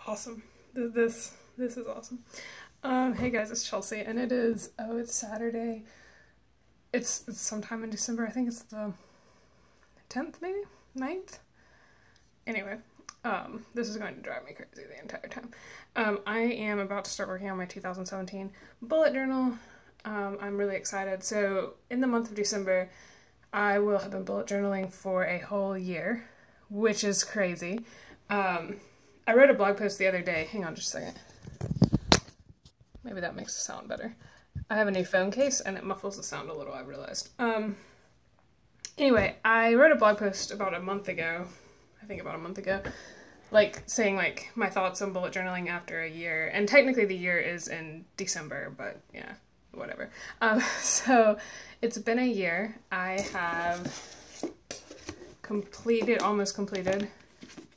Awesome. This is awesome. Hey guys, it's Chelsea, and it's Saturday. It's sometime in December. I think it's the 10th, maybe? 9th? Anyway, this is going to drive me crazy the entire time. I am about to start working on my 2017 bullet journal. I'm really excited. So in the month of December, I will have been bullet journaling for a whole year, which is crazy. I wrote a blog post the other day. Hang on just a second. Maybe that makes the sound better. I have a new phone case and it muffles the sound a little, I realized. Anyway, I wrote a blog post about a month ago, like saying like my thoughts on bullet journaling after a year. And technically the year is in December, but yeah, whatever. So it's been a year. I have almost completed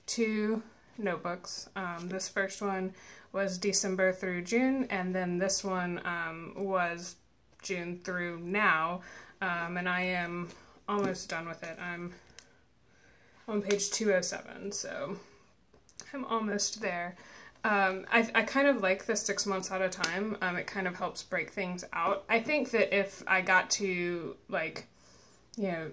2 notebooks. This first one was December through June, and then this one was June through now, and I am almost done with it. I'm on page 207, so I'm almost there. I kind of like the 6 months at a time. It kind of helps break things out. I think that if I got to, like, you know,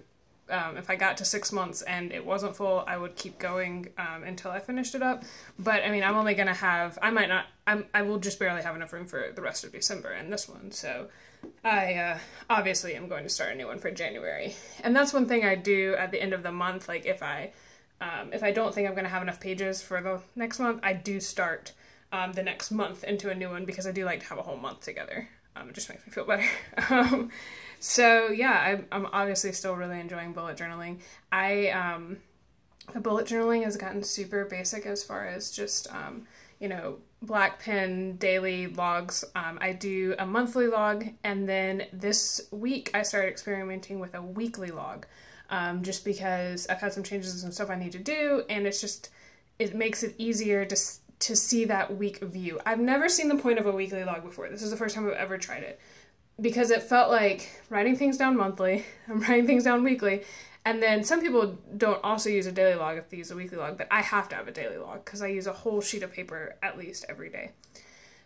if I got to 6 months and it wasn't full, I would keep going until I finished it up. But I mean, I'm only gonna have, I will just barely have enough room for the rest of December and this one. So I obviously am going to start a new one for January. And that's one thing I do at the end of the month. Like if I don't think I'm gonna have enough pages for the next month, I do start the next month into a new one, because I do like to have a whole month together. It just makes me feel better. So yeah, I'm obviously still really enjoying bullet journaling. The bullet journaling has gotten super basic as far as just, you know, black pen daily logs. I do a monthly log, and then this week I started experimenting with a weekly log, just because I've had some changes and stuff I need to do, and it makes it easier to see that week view. I've never seen the point of a weekly log before. This is the first time I've ever tried it, because it felt like writing things down monthly, I'm writing things down weekly, and then some people don't also use a daily log if they use a weekly log, but I have to have a daily log because I use a whole sheet of paper at least every day.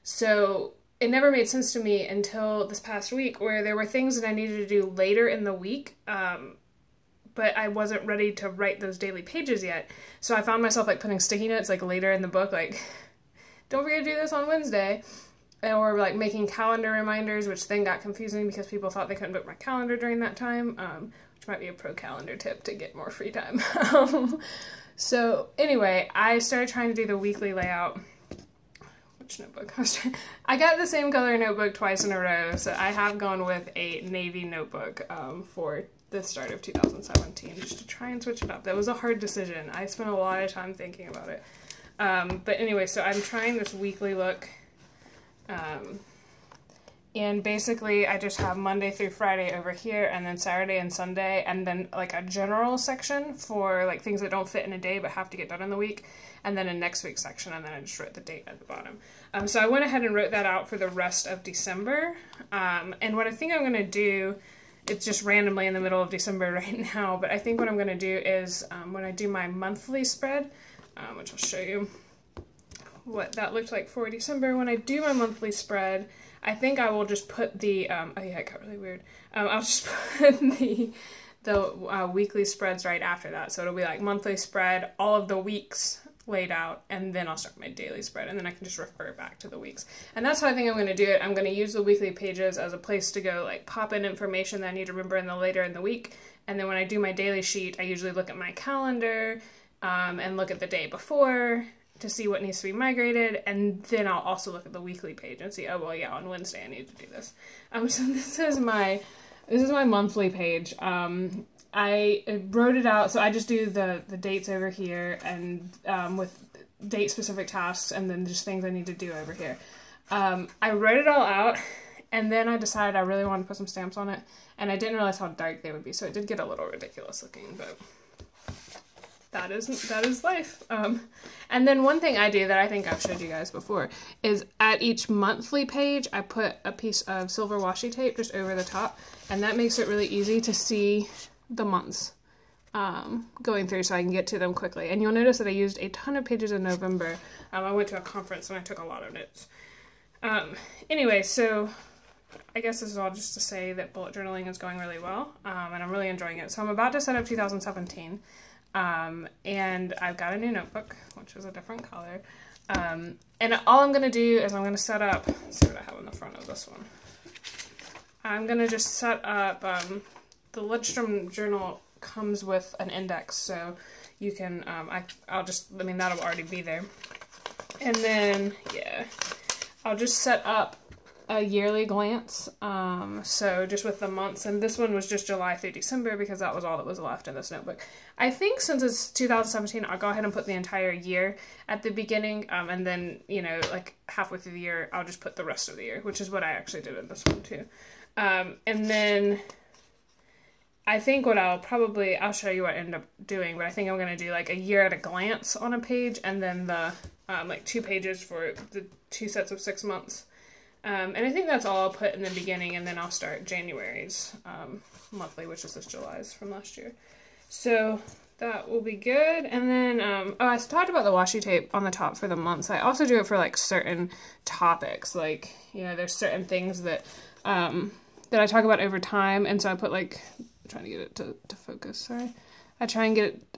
So it never made sense to me until this past week, where there were things that I needed to do later in the week, but I wasn't ready to write those daily pages yet. So I found myself like putting sticky notes like later in the book, like, don't forget to do this on Wednesday. Or like making calendar reminders, which then got confusing because people thought they couldn't book my calendar during that time, which might be a pro calendar tip to get more free time. So anyway, I started trying to do the weekly layout. Which notebook? I got the same color notebook twice in a row, so I have gone with a navy notebook for the start of 2017, just to try and switch it up. That was a hard decision. I spent a lot of time thinking about it. But anyway, so I'm trying this weekly look. And basically I just have Monday through Friday over here, and then Saturday and Sunday, and then like a general section for like things that don't fit in a day but have to get done in the week, and then a next week section, and then I just wrote the date at the bottom. So I went ahead and wrote that out for the rest of December, and what I think I'm going to do, it's just randomly in the middle of December right now, but I think what I'm going to do is when I do my monthly spread, which I'll show you what that looked like for December. When I do my monthly spread, I think I will just put the, oh yeah, it got really weird. I'll just put the weekly spreads right after that. So it'll be like monthly spread, all of the weeks laid out, and then I'll start my daily spread, and then I can just refer back to the weeks. And that's how I think I'm going to do it. I'm going to use the weekly pages as a place to go like pop in information that I need to remember later in the week. And then when I do my daily sheet, I usually look at my calendar and look at the day before to see what needs to be migrated, and then I'll also look at the weekly page and see, oh well, yeah, on Wednesday I need to do this. So this is my monthly page. I wrote it out, so I just do the dates over here, and with date specific tasks, and then just things I need to do over here. I wrote it all out, and then I decided I really wanted to put some stamps on it, and I didn't realize how dark they would be, so it did get a little ridiculous looking, but that is life. And then one thing I do that I think I've showed you guys before is at each monthly page, I put a piece of silver washi tape just over the top, and that makes it really easy to see the months. going through so I can get to them quickly. And you'll notice that I used a ton of pages in November. I went to a conference and I took a lot of notes. Anyway, so I guess this is all just to say that bullet journaling is going really well, and I'm really enjoying it. So I'm about to set up 2017, and I've got a new notebook, which is a different color. And all I'm going to do is I'm going to set up, let's see what I have on the front of this one. I'm going to just set up, the Lidstrom journal comes with an index, so you can, that'll already be there. And then, yeah, I'll just set up a yearly glance, so just with the months, and this one was just July through December because that was all that was left in this notebook. I think since it's 2017, I'll go ahead and put the entire year at the beginning, and then, you know, like halfway through the year, I'll just put the rest of the year, which is what I actually did in this one too. And then I think what I'll show you what I end up doing, but I think I'm going to do like a year at a glance on a page, and then the, like 2 pages for the 2 sets of 6 months. And I think that's all I'll put in the beginning, and then I'll start January's monthly, which is this July's from last year. So that will be good. And then, I talked about the washi tape on the top for the months. I also do it for like certain topics. Like, you know, there's certain things that, that I talk about over time. And so I put like, I'm trying to get it to focus, sorry. I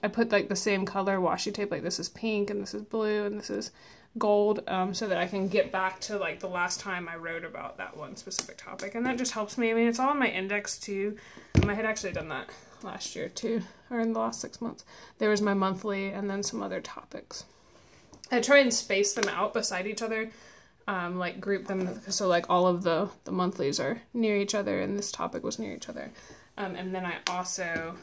put like the same color washi tape, like this is pink and this is blue and this is gold, so that I can get back to like the last time I wrote about that one specific topic, and that just helps me. I mean, it's all in my index too. I had actually done that last year too, or in the last 6 months. There was my monthly and then some other topics. I try and space them out beside each other, like group them so like all of the monthlies are near each other and this topic was near each other, and then I also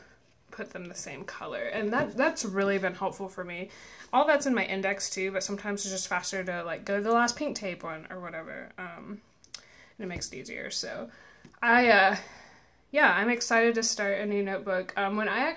put them the same color, and that's really been helpful for me. All that's in my index too, but sometimes it's just faster to like go to the last pink tape one or whatever, and it makes it easier. So I'm excited to start a new notebook. When I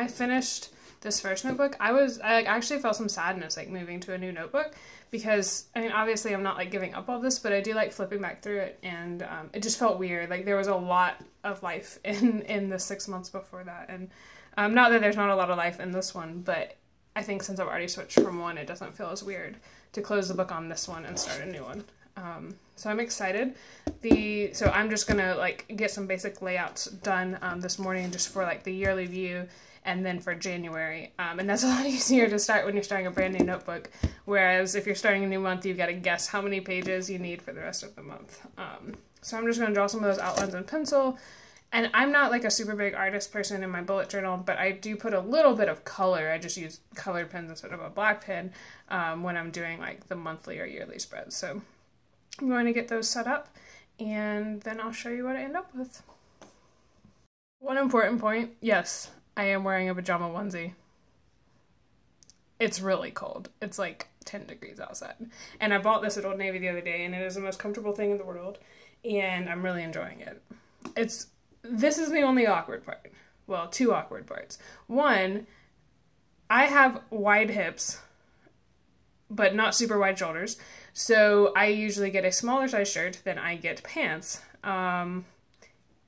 finished this first notebook, I actually felt some sadness like moving to a new notebook, because I mean, obviously I'm not like giving up all this, but I do like flipping back through it, and it just felt weird. Like there was a lot of life in the 6 months before that, and not that there's not a lot of life in this one, but I think since I've already switched from one, it doesn't feel as weird to close the book on this one and start a new one. So I'm excited. So I'm just gonna like get some basic layouts done this morning, just for like the yearly view, and then for January. And that's a lot easier to start when you're starting a brand new notebook. Whereas if you're starting a new month, you've got to guess how many pages you need for the rest of the month. So I'm just going to draw some of those outlines in pencil. And I'm not like a super big artist person in my bullet journal, but I do put a little bit of color. I just use colored pens instead of a black pen when I'm doing like the monthly or yearly spreads. So I'm going to get those set up, and then I'll show you what I end up with. One important point, yes, I am wearing a pajama onesie. It's really cold. It's like 10 degrees outside. And I bought this at Old Navy the other day, and it is the most comfortable thing in the world, and I'm really enjoying it. This is the only awkward part. Well, 2 awkward parts. One, I have wide hips, but not super wide shoulders, so I usually get a smaller size shirt than I get pants.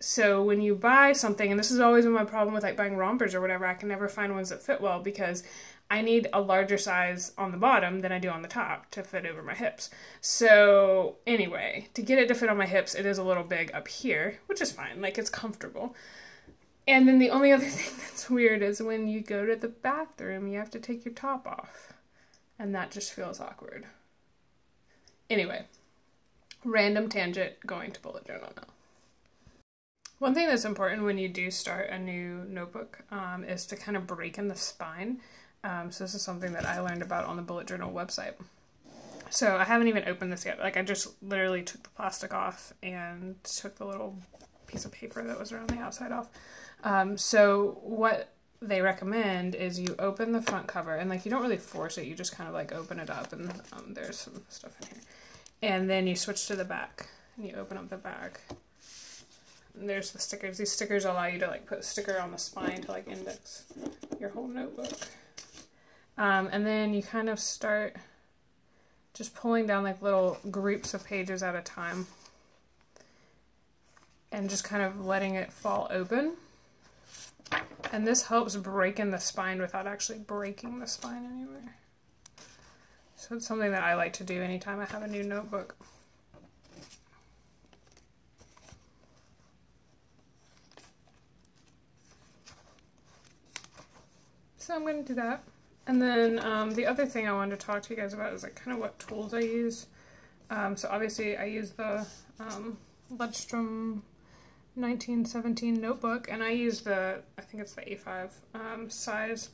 So when you buy something, and this is always been my problem with like buying rompers or whatever, I can never find ones that fit well because I need a larger size on the bottom than I do on the top to fit over my hips. So anyway, to get it to fit on my hips, it is a little big up here, which is fine, like it's comfortable. And then the only other thing that's weird is when you go to the bathroom, you have to take your top off. And that just feels awkward. Anyway, random tangent, going to bullet journal now. One thing that's important when you do start a new notebook is to kind of break in the spine. So this is something that I learned about on the bullet journal website. So I haven't even opened this yet. Like I just literally took the plastic off and took the little piece of paper that was around the outside off. So what they recommend is you open the front cover, and like you don't really force it, you just kind of like open it up, and there's some stuff in here. And then you switch to the back and you open up the back. And there's the stickers. These stickers allow you to like put a sticker on the spine to like index your whole notebook. And then you kind of start just pulling down like little groups of pages at a time and just kind of letting it fall open. And this helps break in the spine without actually breaking the spine anywhere. So it's something that I like to do anytime I have a new notebook. So I'm going to do that. And then the other thing I wanted to talk to you guys about is like kind of what tools I use. So obviously I use the Lundstrom 1917 notebook, and I use the, I think it's the A5 size,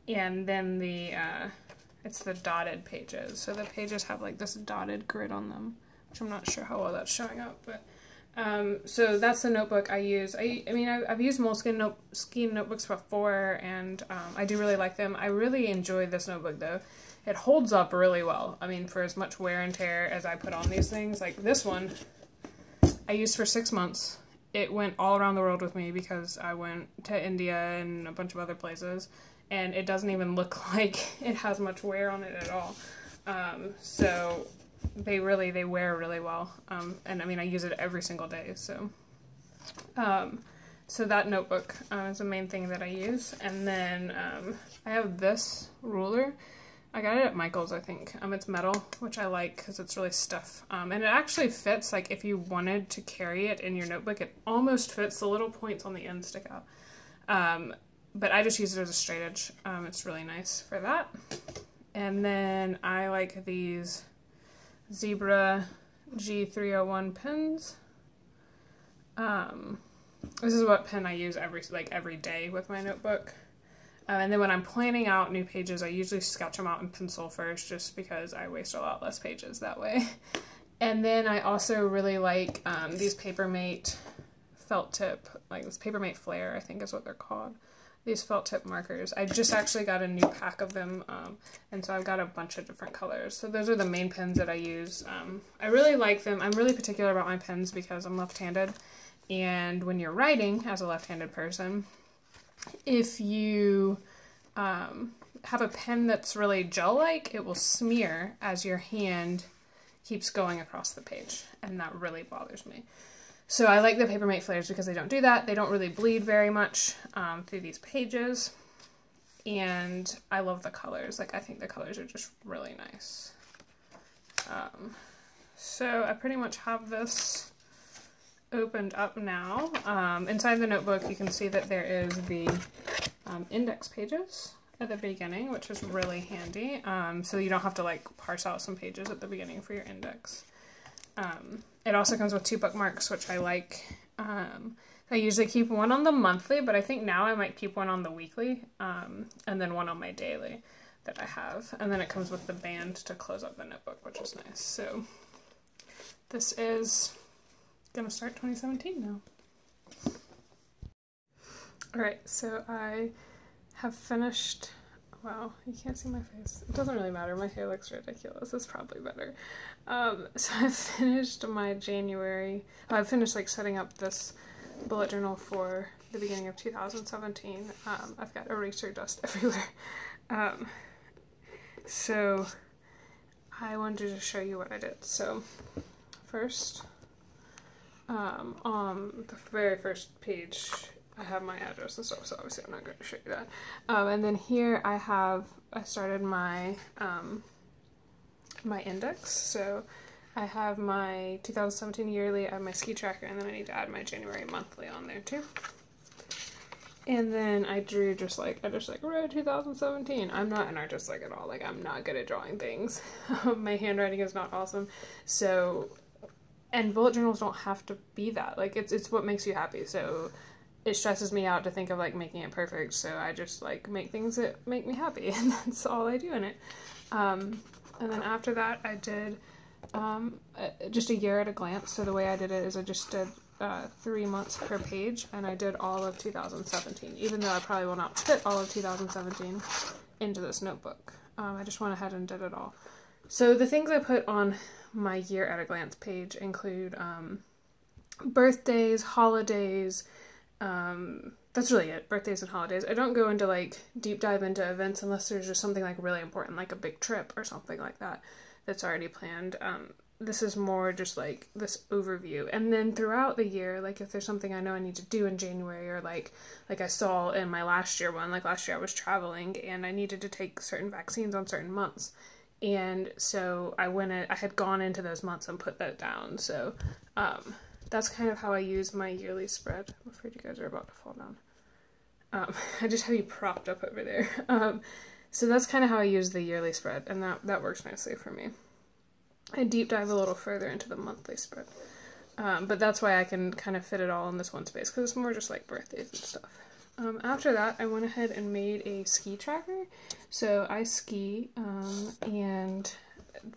and then it's the dotted pages. So the pages have like this dotted grid on them, which I'm not sure how well that's showing up, but so that's the notebook I use. I mean, I've used Moleskine notebooks before, and I do really like them. I really enjoy this notebook though. It holds up really well. I mean, for as much wear and tear as I put on these things, like this one, I used for 6 months. It went all around the world with me because I went to India and a bunch of other places, and it doesn't even look like it has much wear on it at all. So they wear really well. And I mean, I use it every single day. So, so that notebook is the main thing that I use. And then I have this ruler. I got it at Michael's, I think. It's metal, which I like because it's really stiff. And it actually fits, like if you wanted to carry it in your notebook, it almost fits. The little points on the end stick out. But I just use it as a straight edge. It's really nice for that. And then I like these Zebra G301 pens. This is what pen I use every day with my notebook. And then when I'm planning out new pages, I usually sketch them out in pencil first, just because I waste a lot less pages that way. And then I also really like these Papermate felt tip, like this Papermate Flare, I think is what they're called. These felt tip markers. I just actually got a new pack of them, and so I've got a bunch of different colors. So those are the main pens that I use. I really like them. I'm really particular about my pens because I'm left-handed, and when you're writing as a left-handed person, if you have a pen that's really gel-like, it will smear as your hand keeps going across the page, and that really bothers me. So I like the Papermate Flares because they don't do that. They don't really bleed very much through these pages, and I love the colors. Like, I think the colors are just really nice. So I pretty much have this opened up now. Inside the notebook, you can see that there is the index pages at the beginning, which is really handy. So you don't have to like parse out some pages at the beginning for your index. It also comes with 2 bookmarks, which I like. I usually keep one on the monthly, but I think now I might keep one on the weekly, and then one on my daily that I have. And then it comes with the band to close up the notebook, which is nice. So this is gonna start 2017 now. Alright, so I have finished. Wow, you can't see my face. It doesn't really matter. My hair looks ridiculous. It's probably better. So I finished my January. I finished like setting up this bullet journal for the beginning of 2017. I've got eraser dust everywhere. So I wanted to show you what I did. So first, on the very first page, I have my address and stuff, so obviously I'm not going to show you that. And then here I started my my index. So I have my 2017 yearly, I have my ski tracker, and then I need to add my January monthly on there too. And then I drew I just wrote 2017. I'm not an artist like at all. Like, I'm not good at drawing things. My handwriting is not awesome. So, and bullet journals don't have to be that. Like, it's what makes you happy. So it stresses me out to think of like making it perfect. So I just like make things that make me happy, and that's all I do in it. And then after that I did just a year at a glance. So the way I did it is I just did 3 months per page, and I did all of 2017, even though I probably will not fit all of 2017 into this notebook. I just went ahead and did it all. So the things I put on my year at a glance page include birthdays, holidays, that's really it, birthdays and holidays. I don't go into like deep dive into events unless there's just something like really important, like a big trip or something like that that's already planned. this is more just like this overview. And then throughout the year, like if there's something I know I need to do in January, or like I saw in my last year one, like last year I was traveling and I needed to take certain vaccines on certain months. And so I had gone into those months and put that down. So that's kind of how I use my yearly spread. I'm afraid you guys are about to fall down. I just have you propped up over there. So that's kind of how I use the yearly spread, and that works nicely for me. I deep dive a little further into the monthly spread. But that's why I can kind of fit it all in this one space, because it's more just like birthdays and stuff. After that, I went ahead and made a ski tracker. So I ski, and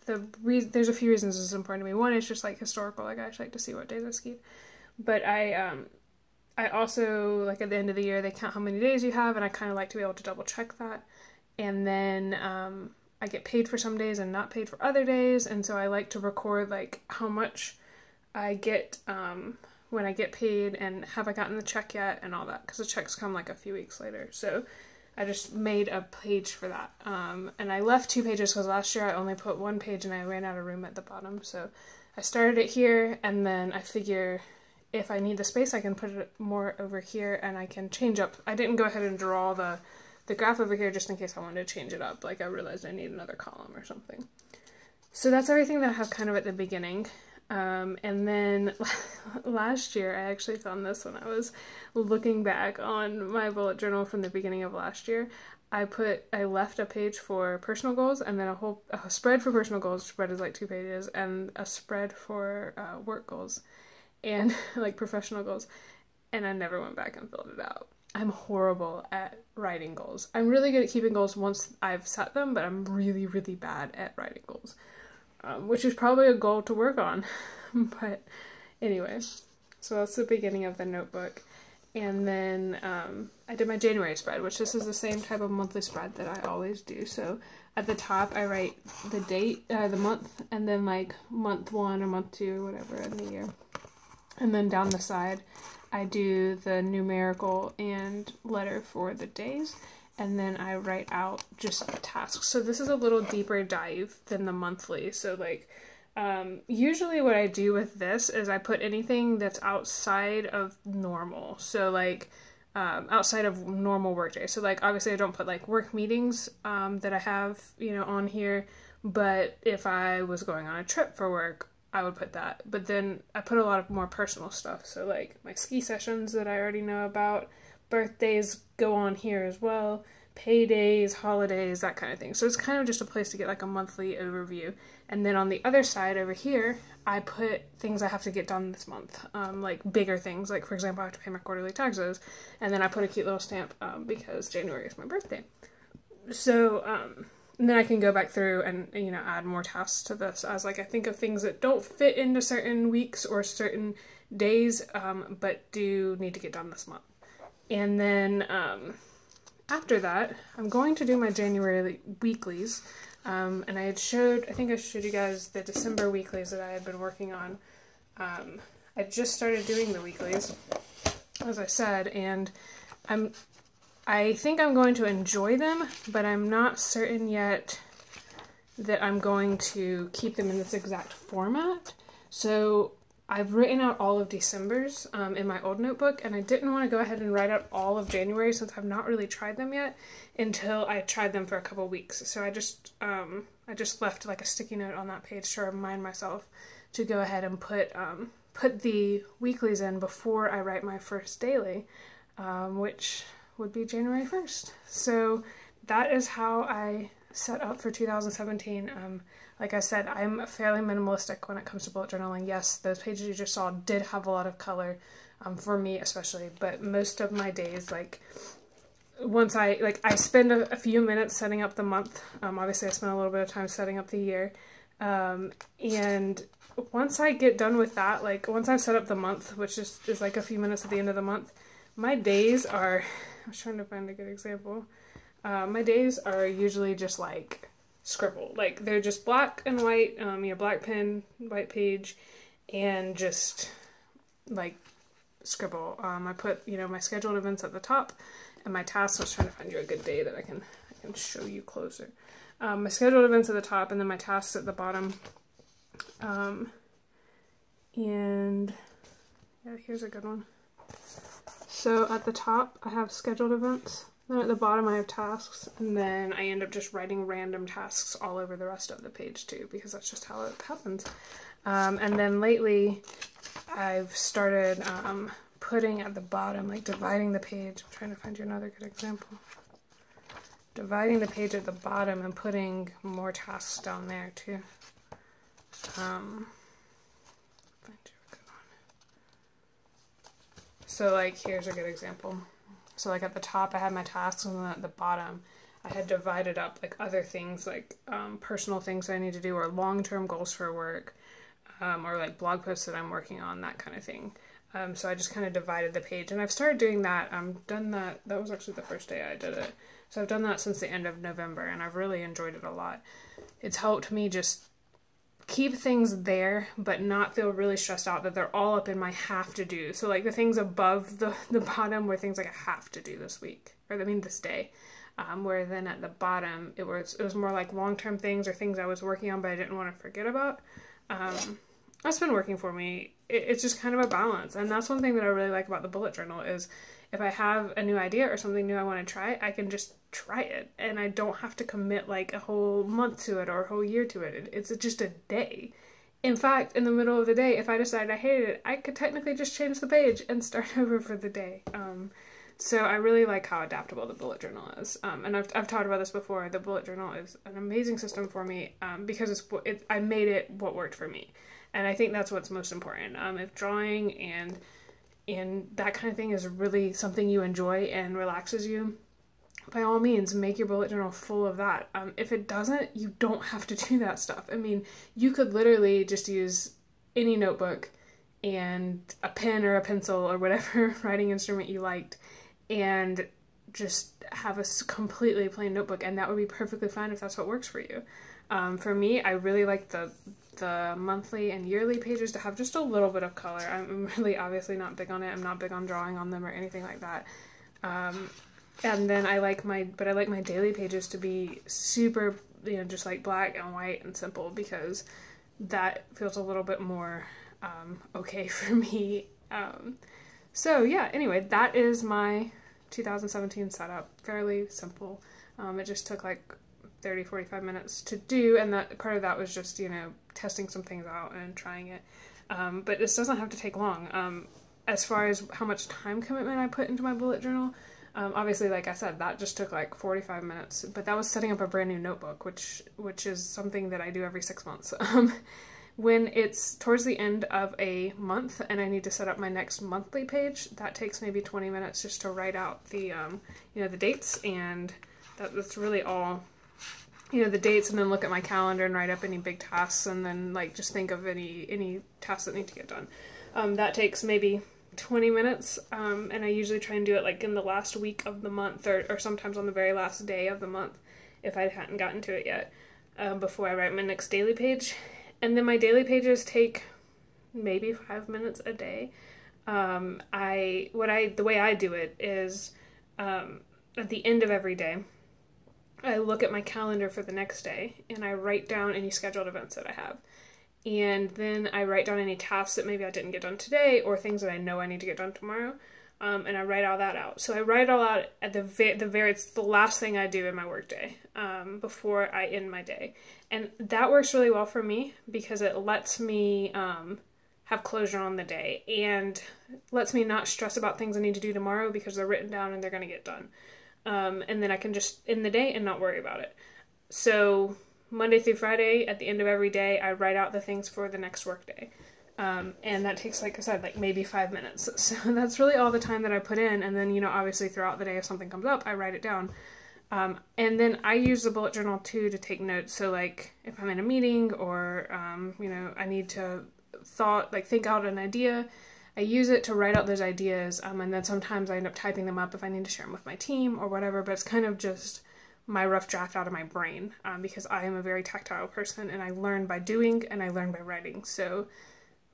there's a few reasons this is important to me. One is just like historical, like I actually like to see what days I skied. But I also, like at the end of the year, they count how many days you have, and I kind of like to be able to double check that. And then I get paid for some days and not paid for other days, and so I like to record like how much I get when I get paid, and have I gotten the check yet, and all that, because the checks come like a few weeks later. So I just made a page for that, and I left 2 pages because last year I only put 1 page and I ran out of room at the bottom. So I started it here, and then I figure if I need the space I can put it more over here, and I can change up. I didn't go ahead and draw the graph over here just in case I wanted to change it up, like I realized I need another column or something. So that's everything that I have kind of at the beginning. And then last year I actually found this when I was looking back on my bullet journal from the beginning of last year. I left a page for personal goals, and then a spread for personal goals. Spread is like 2 pages, and a spread for work goals and like professional goals, and I never went back and filled it out. I'm horrible at writing goals. I'm really good at keeping goals once I've set them, but I'm really, really bad at writing goals, which is probably a goal to work on. But anyway, so that's the beginning of the notebook. And then I did my January spread, which this is the same type of monthly spread that I always do. So at the top I write the date, the month, and then like month 1 or month 2 or whatever in the year. And then down the side I do the numerical and letter for the days, and then I write out just tasks. So this is a little deeper dive than the monthly. So like usually what I do with this is I put anything that's outside of normal. So like outside of normal work day. So like obviously I don't put like work meetings that I have, on here, but if I was going on a trip for work, I would put that. But then I put a lot of more personal stuff. So like my ski sessions that I already know about, birthdays go on here as well, paydays, holidays, that kind of thing. So it's kind of just a place to get like a monthly overview. And then on the other side over here, I put things I have to get done this month, like bigger things. Like for example, I have to pay my quarterly taxes, and then I put a cute little stamp because January is my birthday. So and then I can go back through and, add more tasks to this as like I think of things that don't fit into certain weeks or certain days, but do need to get done this month. And then after that, I'm going to do my January weeklies. And I think I showed you guys the December weeklies that I had been working on. I just started doing the weeklies, as I said, and I think I'm going to enjoy them, but I'm not certain yet that I'm going to keep them in this exact format. So I've written out all of December's in my old notebook, and I didn't want to go ahead and write out all of January since I've not really tried them yet until I tried them for a couple weeks. So I just left like a sticky note on that page to remind myself to go ahead and put the weeklies in before I write my first daily, which would be January 1st. So that is how I set up for 2017. Like I said, I'm fairly minimalistic when it comes to bullet journaling. Yes, those pages you just saw did have a lot of color, for me especially, but most of my days, like once I spend a few minutes setting up the month. Obviously I spend a little bit of time setting up the year, and once I get done with that, like once I've set up the month, which is like a few minutes at the end of the month, my days are, I was trying to find a good example. My days are usually just like scribble. Like they're just black and white, black pen, white page, and just like scribble. I put, my scheduled events at the top and my tasks. I was trying to find you a good day that I can show you closer. My scheduled events at the top and then my tasks at the bottom. And yeah, here's a good one. So at the top I have scheduled events, then at the bottom I have tasks, and then I end up just writing random tasks all over the rest of the page too, because that's just how it happens. And then lately I've started putting at the bottom, like dividing the page. I'm trying to find you another good example. Dividing the page at the bottom and putting more tasks down there too. Find you a good one. So like here's a good example. So like at the top I had my tasks, and then at the bottom I had divided up like other things, like personal things I need to do, or long-term goals for work, or like blog posts that I'm working on, that kind of thing. So I just kind of divided the page, and I've started doing that. Done that. That was actually the first day I did it. So I've done that since the end of November, and I've really enjoyed it a lot. It's helped me just keep things there, but not feel really stressed out that they're all up in my have to do. So like the things above the bottom were things like I have to do this week, or I mean this day. Where then at the bottom it was more like long-term things or things I was working on but I didn't want to forget about. That's been working for me. It's just kind of a balance, and that's one thing that I really like about the bullet journal is if I have a new idea or something new I want to try, I can just try it, and I don't have to commit like a whole month to it or a whole year to it. It's just a day. In fact, in the middle of the day, if I decide I hated it, I could technically just change the page and start over for the day. So I really like how adaptable the bullet journal is. And I've talked about this before. The bullet journal is an amazing system for me because I made it what worked for me. And I think that's what's most important. If drawing and that kind of thing is really something you enjoy and relaxes you, by all means, make your bullet journal full of that. If it doesn't, you don't have to do that stuff. I mean, you could literally just use any notebook and a pen or a pencil or whatever writing instrument you liked and just have a completely plain notebook, and that would be perfectly fine if that's what works for you. For me, I really like the monthly and yearly pages to have just a little bit of color. I'm really obviously not big on it. I'm not big on drawing on them or anything like that. And then I like my daily pages to be super, just like black and white and simple, because that feels a little bit more okay for me. So yeah, anyway, that is my 2017 setup. Fairly simple. It just took like 30-45 minutes to do, and that part of that was just testing some things out and trying it, but this doesn't have to take long. As far as how much time commitment I put into my bullet journal, obviously, like I said, that just took like 45 minutes, but that was setting up a brand new notebook, which is something that I do every 6 months. When it's towards the end of a month and I need to set up my next monthly page, that takes maybe 20 minutes just to write out the the dates, and that's really all. The dates, and then look at my calendar and write up any big tasks, and then like just think of any tasks that need to get done. That takes maybe 20 minutes, and I usually try and do it like in the last week of the month, or sometimes on the very last day of the month if I hadn't gotten to it yet, before I write my next daily page. And then my daily pages take maybe 5 minutes a day. The way I do it is at the end of every day, I look at my calendar for the next day and I write down any scheduled events that I have. And then I write down any tasks that maybe I didn't get done today, or things that I know I need to get done tomorrow. And I write all that out. So I write it all out at it's the last thing I do in my workday, before I end my day. And that works really well for me because it lets me have closure on the day and lets me not stress about things I need to do tomorrow because they're written down and they're going to get done. And then I can just end the day and not worry about it. So Monday through Friday, at the end of every day, I write out the things for the next workday. And that takes, like I said, like maybe 5 minutes. So that's really all the time that I put in. And then, obviously throughout the day, if something comes up, I write it down. And then I use the bullet journal too to take notes. So like if I'm in a meeting or, I need to think out an idea, I use it to write out those ideas. And then sometimes I end up typing them up if I need to share them with my team or whatever, but it's kind of just my rough draft out of my brain, because I am a very tactile person and I learn by doing and I learn by writing. So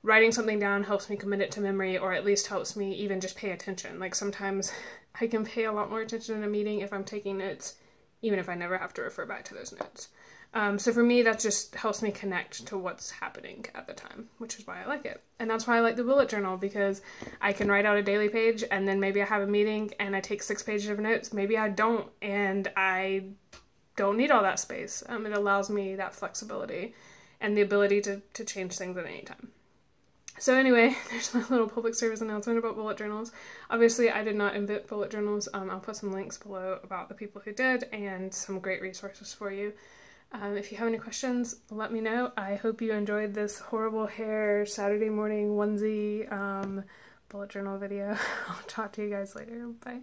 writing something down helps me commit it to memory, or at least helps me even just pay attention. Like sometimes I can pay a lot more attention in a meeting if I'm taking notes, even if I never have to refer back to those notes. So for me, that just helps me connect to what's happening at the time, which is why I like it. And that's why I like the bullet journal, because I can write out a daily page, and then maybe I have a meeting and I take 6 pages of notes. Maybe I don't, and I don't need all that space. It allows me that flexibility and the ability to change things at any time. So anyway, there's my little public service announcement about bullet journals. Obviously, I did not invent bullet journals. I'll put some links below about the people who did and some great resources for you. If you have any questions, let me know. I hope you enjoyed this horrible hair Saturday morning onesie bullet journal video. I'll talk to you guys later. Bye.